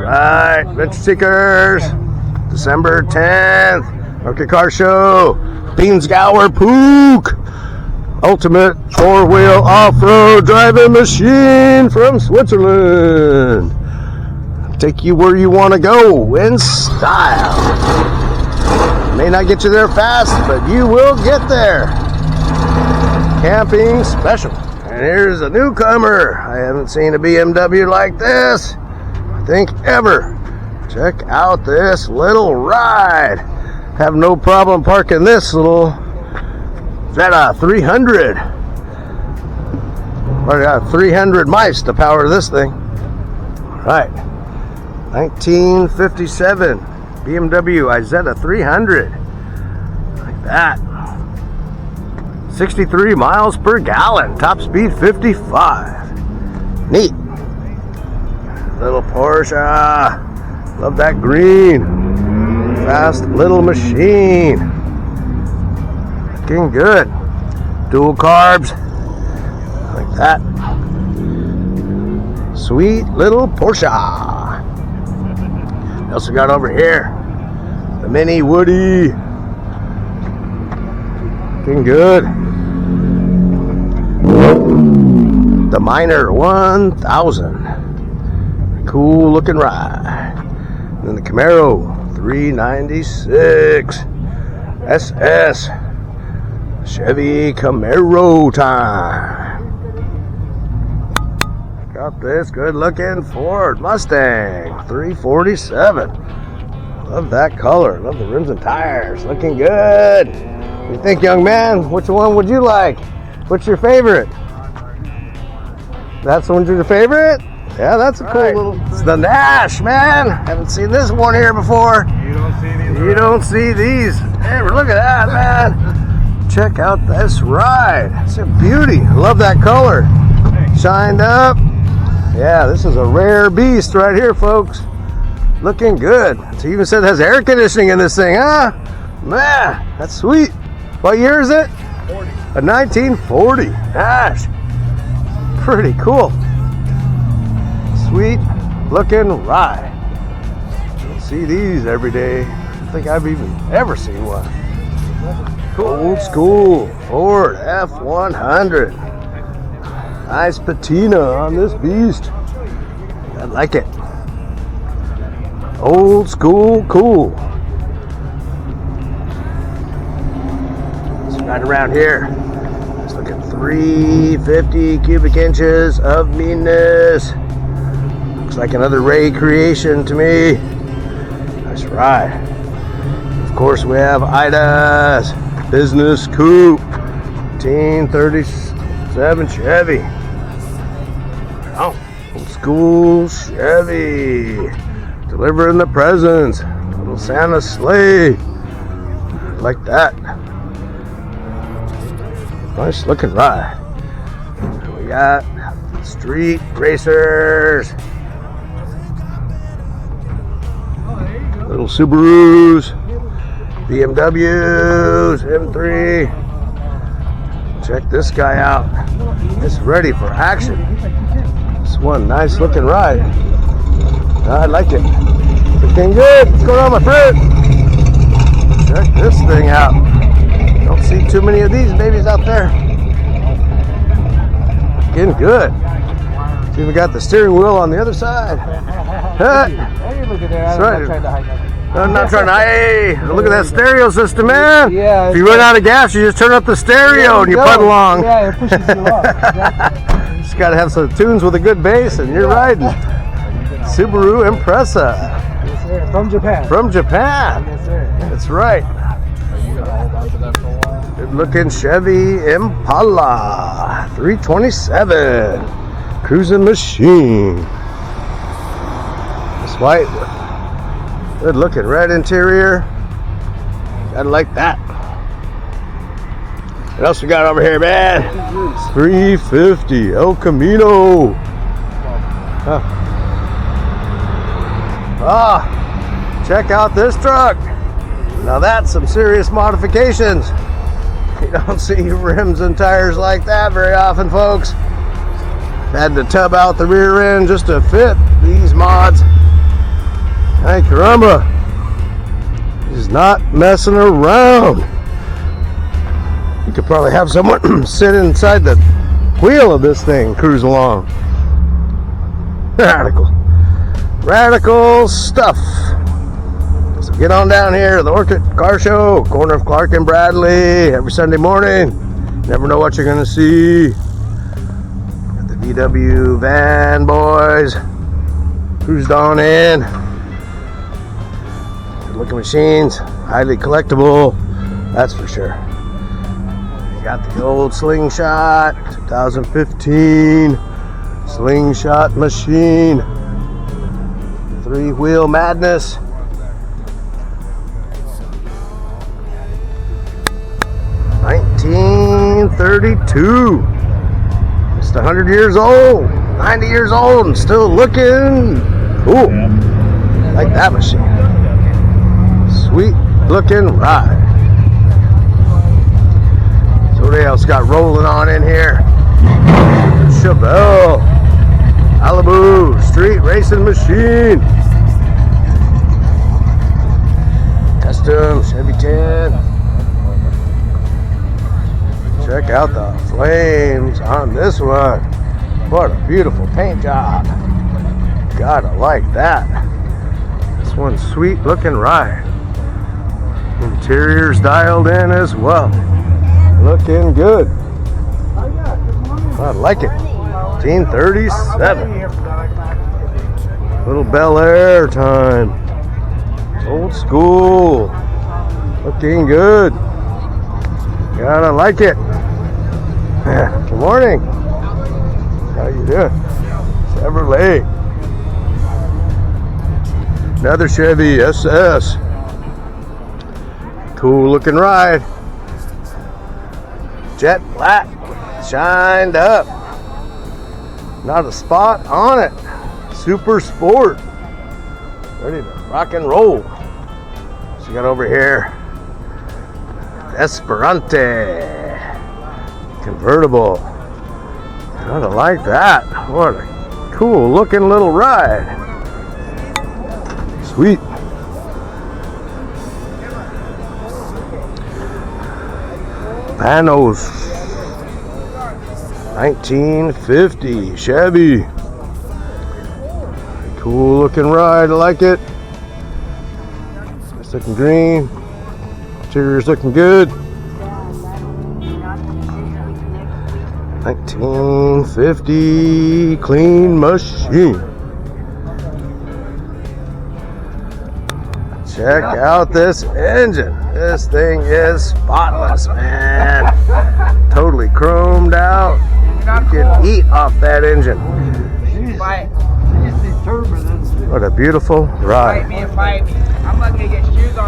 Right, Adventure Seekers, December 10th, Orcutt Car Show, Beansgower Pook, ultimate four-wheel off-road driving machine from Switzerland. Take you where you want to go in style. May not get you there fast, but you will get there. Camping special. And here's a newcomer. I haven't seen a BMW like this, I think, ever. Check out this little ride. Have no problem parking this little. Is that a 300? I got 300 mice to power this thing. All right. 1957 BMW Isetta 300. Like that. 63 miles per gallon. Top speed 55. Neat. Little Porsche. Love that green. Fast little machine. Looking good. Dual carbs. Like that. Sweet little Porsche. Also got over here the Mini Woody. Looking good. The Miner 1000. Cool looking ride. And then the Camaro 396 SS. Chevy Camaro time. Got this good looking Ford Mustang 347. Love that color. Love the rims and tires. Looking good. What do you think, young man? Which one would you like? What's your favorite? That's one your favorite? Yeah, that's a cool little. It's the Nash, man. Haven't seen this one here before. You don't see these. Hey, look at that, man. Check out this ride. It's a beauty. Love that color. Shined up. Yeah, this is a rare beast right here, folks. Looking good. It even said it has air conditioning in this thing, huh? Man, that's sweet. What year is it? 40. A 1940. Gosh. Pretty cool. Sweet looking ride. You don't see these every day. I don't think I've even ever seen one. Old school Ford F100. Nice patina on this beast. I like it. Old school cool. It's right around here. Let's look at 350 cubic inches of meanness. Looks like another Ray creation to me. Nice ride. Of course, we have Ida's Business Coupe 1937 Chevy. Oh, old school Chevy. Delivering the presents. Little Santa sleigh. Like that. Nice looking ride. We got street racers. Little Subarus. BMWs. M3. Check this guy out. It's ready for action. This one, nice looking ride. I like it. Looking good. What's going on, my friend? Check this thing out. Don't see too many of these babies out there. Looking good. See, we got the steering wheel on the other side. Hey, look at that. That's right. I'm not trying to hide nothing. I'm not trying to. Hey, look at that stereo system, man. Yeah. If you run out of gas, you just turn up the stereo and you put along. Yeah, it pushes you up. Exactly. Just got to have some tunes with a good bass and you're riding. Subaru Impreza. Yes, sir. From Japan. From Japan. Yes, sir. That's right. Good looking Chevy Impala 327. Cruising machine. It's white. Good looking red interior. Gotta like that. What else we got over here, man? 350 El Camino. Check out this truck. Now that's some serious modifications. You don't see rims and tires like that very often, folks. Had to tub out the rear end just to fit these mods. caramba. He's not messing around. You could probably have someone sit inside the wheel of this thing, cruise along. Radical stuff. So get on down here to the Orcutt Car Show, corner of Clark and Bradley, every Sunday morning. Never know what you're gonna see. Got the VW van boys cruised on in. Good looking machines, highly collectible, that's for sure. You got the old Slingshot 2015 Slingshot machine, three-wheel madness. $1932. Just 100 years old, 90 years old, and still looking cool. Like that machine. Sweet looking ride. So what else got rolling on in here? Chevelle Malibu street racing machine. Custom Chevy 10. Check out the flames on this one. What a beautiful paint job. Gotta like that. This one's sweet looking ride. Interior's dialed in as well. Looking good. I like it. 1937. Little Bel Air time. Old school. Looking good. Gotta like it. Good morning. How you doing? Chevrolet. Another Chevy SS. Cool looking ride. Jet black. Shined up. Not a spot on it. Super sport. Ready to rock and roll. So you got over here Esperante convertible. Gotta like that. What a cool looking little ride. Sweet. Panos 1950 Chevy. Cool looking ride. I like it. It's looking green. Interior's looking good. 1950 clean machine. Check out this engine. This thing is spotless, man. Totally chromed out. You can eat off that engine. What a beautiful ride.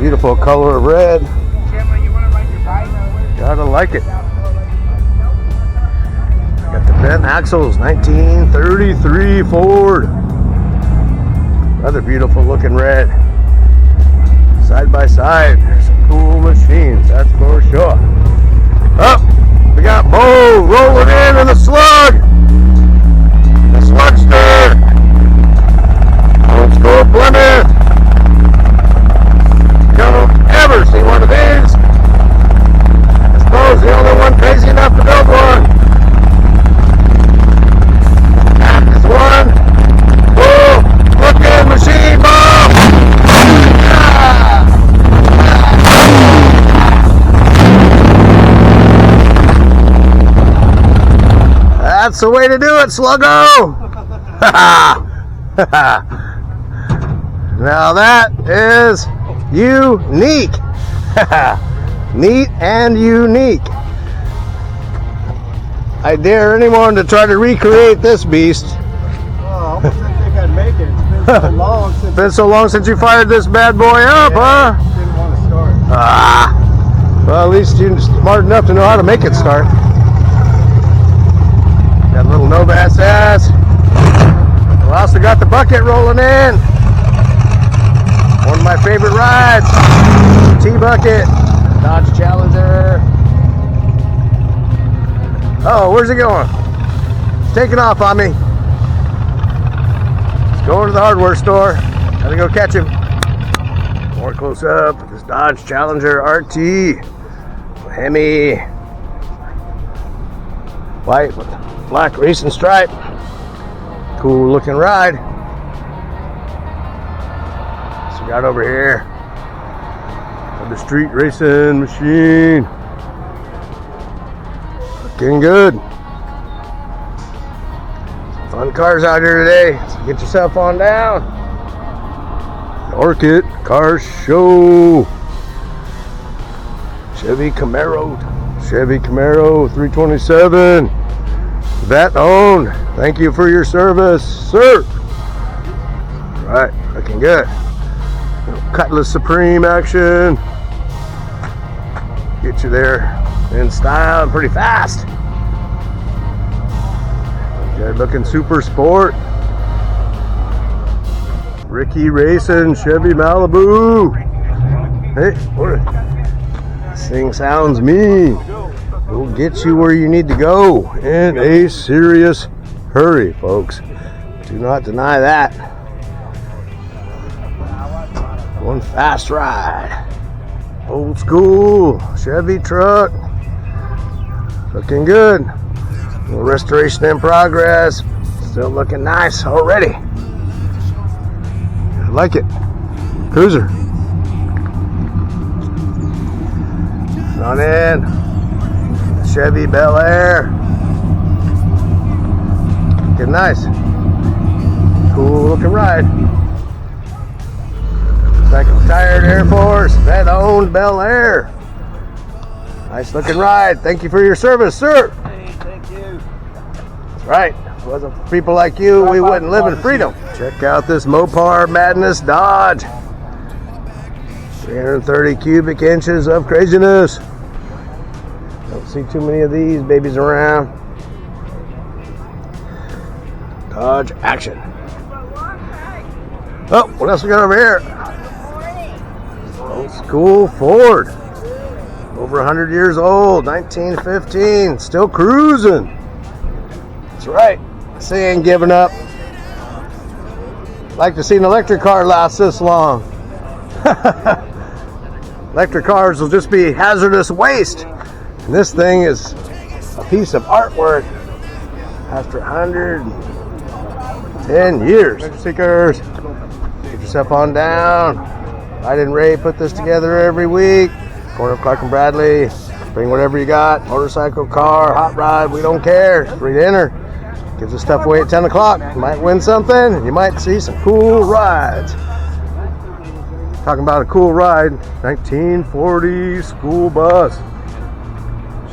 Beautiful color of red. Gotta like it. Got the bent axles, 1933 Ford. Another beautiful looking red. Side by side, there's some cool machines, that's for sure. Up, we got Bo rolling in the Slug. The Slugster. Old school Plymouth. Don't ever see one of these. I suppose the only one crazy enough to build one. That is one cool looking machine, Bob. That's the way to do it, Sluggo. Now that is unique. Neat and unique. I dare anyone to try to recreate this beast. Oh, I almost didn't think I'd make it. It's been so long since you fired this bad boy up, huh? Didn't want to start. Well, at least you're smart enough to know how to make it start. Got a little Novas ass. We also got the bucket rolling in. One of my favorite rides. T-Bucket. Dodge Challenger. Oh, where's he going? It's taking off on me. He's going to the hardware store. Gotta go catch him. More close up with this Dodge Challenger RT. Hemi. White with black racing stripe. Cool looking ride. So we got over here the street racing machine. Looking good. Some fun cars out here today. So get yourself on down. Orcutt Car Show. Chevy Camaro 327. That owned. Thank you for your service, sir. Right, looking good. Cutlass Supreme action. Get you there in style and pretty fast. Good looking super sport. Ricky Racing Chevy Malibu. Hey, what? This thing sounds mean. We'll get you where you need to go in a serious hurry, folks. Do not deny that. One fast ride. Old school Chevy truck. Looking good. A little restoration in progress. Still looking nice already. I like it. Cruiser. On in. Chevy Bel Air. Looking nice. Cool looking ride. Looks like a retired Air Force. That owned Bel Air. Nice looking ride. Thank you for your service, sir. Hey, thank you. That's right. If it wasn't for people like you, we wouldn't live in freedom. Check out this Mopar Madness Dodge. 330 cubic inches of craziness. Don't see too many of these babies around. Dodge action. Oh, what else we got over here? Old school Ford. Over 100 years old, 1915. Still cruising. That's right. She ain't giving up. Like to see an electric car last this long. Electric cars will just be hazardous waste. And this thing is a piece of artwork after 110 years. Seekers, get yourself on down. I and Ray put this together every week. Corner of Clark and Bradley. Bring whatever you got. Motorcycle, car, hot rod, we don't care. Free to enter. Give this stuff away at 10 o'clock. You might win something, and you might see some cool rides. Talking about a cool ride, 1940 school bus.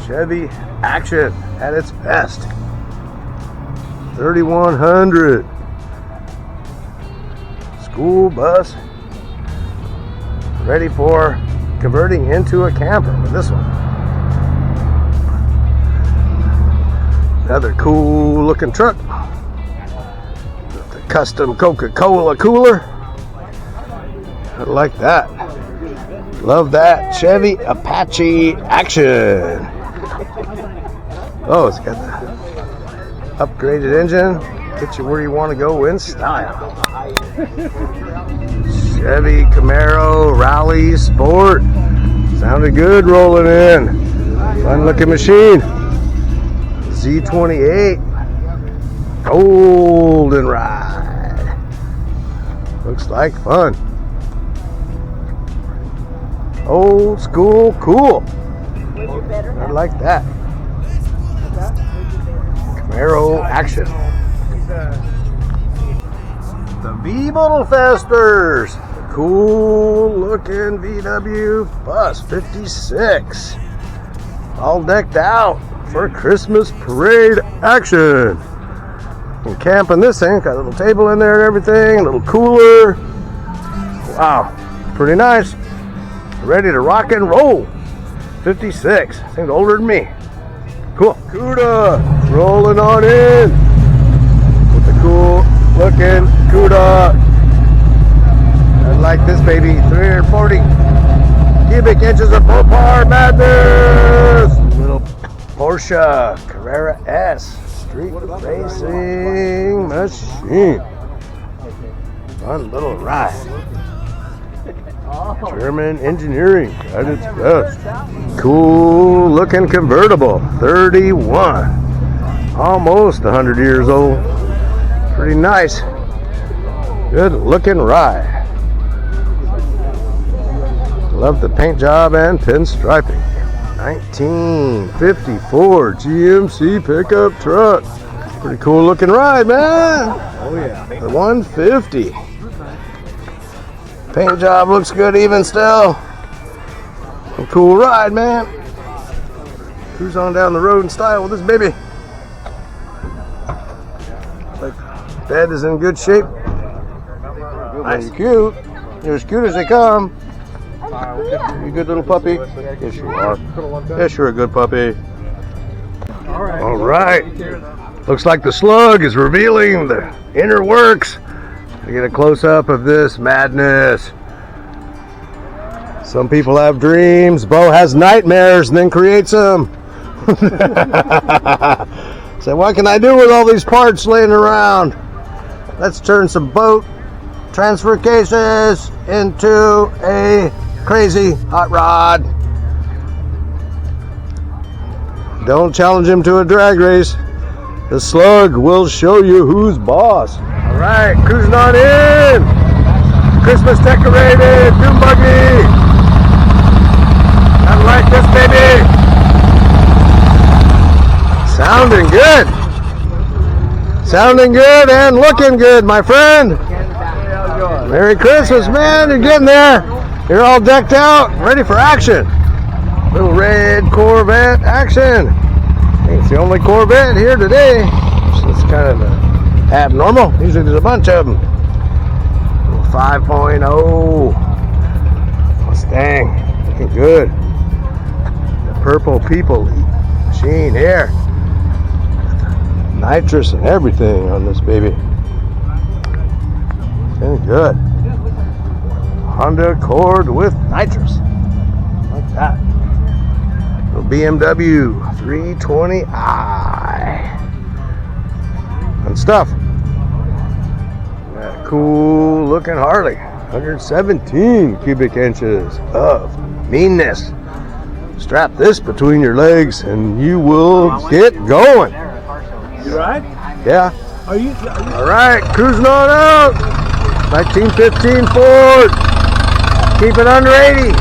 Chevy action at its best. 3100. School bus. Ready for converting into a camper with this one. Another cool looking truck. The custom Coca-Cola cooler. I like that. Love that. Chevy Apache action. Oh, it's got the upgraded engine. Get you where you want to go in style. Chevy Camaro Rally Sport. Sounded good rolling in. Fun looking machine. Z28. Golden ride. Looks like fun. Old school cool. I like that. Camaro action. The V-Modelfesters. Cool looking VW bus 56. All decked out for Christmas parade action. And camp in this thing. Got a little table in there and everything. A little cooler. Wow. Pretty nice. Ready to rock and roll. 56. Thing's older than me. Cool. CUDA rolling on in with the cool looking CUDA. I like this baby. 340 cubic inches of Mopar madness. Little Porsche Carrera S street racing machine. Fun little ride. German engineering at its best. Cool looking convertible. 31. Almost 100 years old. Pretty nice. Good looking ride. Love the paint job and pinstriping. 1954 GMC pickup truck. Pretty cool looking ride, man. Oh yeah. The 150. Paint job looks good even still. A cool ride, man. Cruise on down the road in style with this baby. Like, bed is in good shape. Nice, cute. You're as cute as they come. You a good little puppy? Yes, you are. Yes, you're a good puppy. All right. Looks like the slug is revealing the inner works. I get a close-up of this madness. Some people have dreams. Bo has nightmares and then creates them. So what can I do with all these parts laying around? Let's turn some boat transfer cases into a crazy hot rod. Don't challenge him to a drag race. The slug will show you who's boss. All right, cruising on in. Christmas decorated dune buggy. I like this baby. Sounding good. Sounding good and looking good, my friend. Merry Christmas, man. You're getting there. You're all decked out, ready for action. Little red Corvette action. It's the only Corvette here today. So it's kind of abnormal. Usually there's a bunch of them. 5.0 Mustang. Looking good. The purple people machine here. Nitrous and everything on this baby. Looking good. Honda Accord with nitrous. Like that. Little BMW 320i. And stuff. That cool looking Harley. 117 cubic inches of meanness. Strap this between your legs and you will get going. You right? Yeah. Are you All right, cruising on out. 1915 Ford. Keep it under 80.